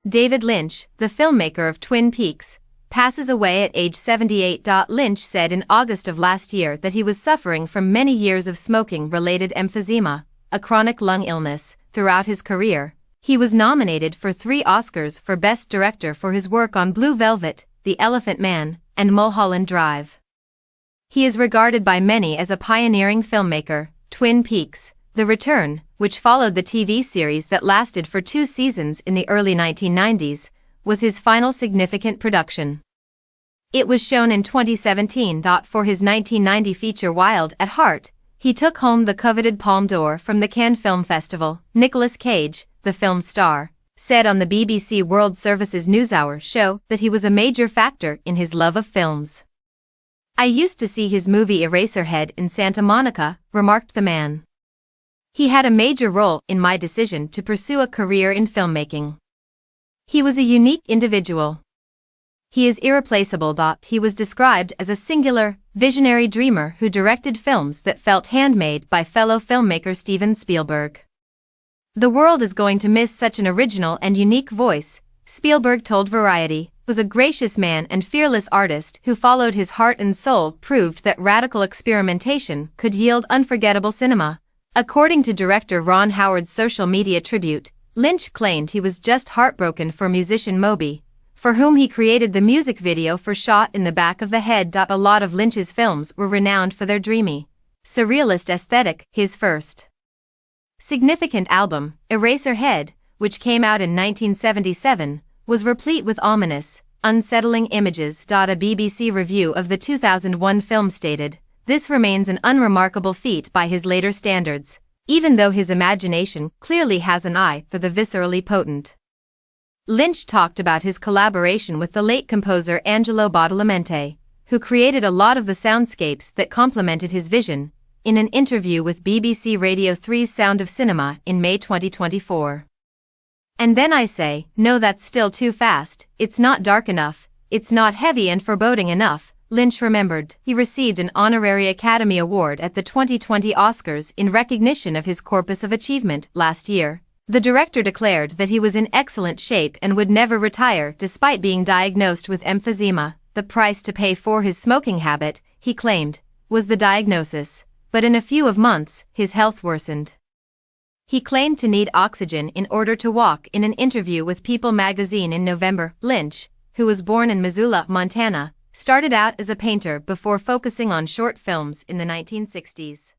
David Lynch, the filmmaker of Twin Peaks, passes away at age 78. Lynch said in August of last year that he was suffering from many years of smoking-related emphysema, a chronic lung illness, throughout his career. He was nominated for 3 Oscars for Best Director for his work on Blue Velvet, The Elephant Man, and Mulholland Drive. He is regarded by many as a pioneering filmmaker. Twin Peaks: The Return, which followed the TV series that lasted for 2 seasons in the early 1990s, was his final significant production. It was shown in 2017. For his 1990 feature Wild at Heart, he took home the coveted Palme d'Or from the Cannes Film Festival. Nicolas Cage, the film's star, said on the BBC World Service's NewsHour show that he was a major factor in his love of films. "I used to see his movie Eraserhead in Santa Monica," remarked the man. "He had a major role in my decision to pursue a career in filmmaking. He was a unique individual. He is irreplaceable." He was described as a singular, visionary dreamer who directed films that felt handmade by fellow filmmaker Steven Spielberg. "The world is going to miss such an original and unique voice," Spielberg told Variety. Was a gracious man and fearless artist who followed his heart and soul, proved that radical experimentation could yield unforgettable cinema. According to director Ron Howard's social media tribute, Lynch claimed he was just heartbroken for musician Moby, for whom he created the music video for Shot in the Back of the Head. A lot of Lynch's films were renowned for their dreamy, surrealist aesthetic. His first significant album, Eraserhead, which came out in 1977, was replete with ominous, unsettling images. A BBC review of the 2001 film stated, "This remains an unremarkable feat by his later standards, even though his imagination clearly has an eye for the viscerally potent." Lynch talked about his collaboration with the late composer Angelo Badalamenti, who created a lot of the soundscapes that complemented his vision, in an interview with BBC Radio 3's Sound of Cinema in May 2024. "And then I say, no, that's still too fast, it's not dark enough, it's not heavy and foreboding enough," Lynch remembered. He received an honorary Academy Award at the 2020 Oscars in recognition of his corpus of achievement last year. The director declared that he was in excellent shape and would never retire despite being diagnosed with emphysema. The price to pay for his smoking habit, he claimed, was the diagnosis, but in a few months, his health worsened. He claimed to need oxygen in order to walk. In an interview with People magazine in November, Lynch, who was born in Missoula, Montana, started out as a painter before focusing on short films in the 1960s.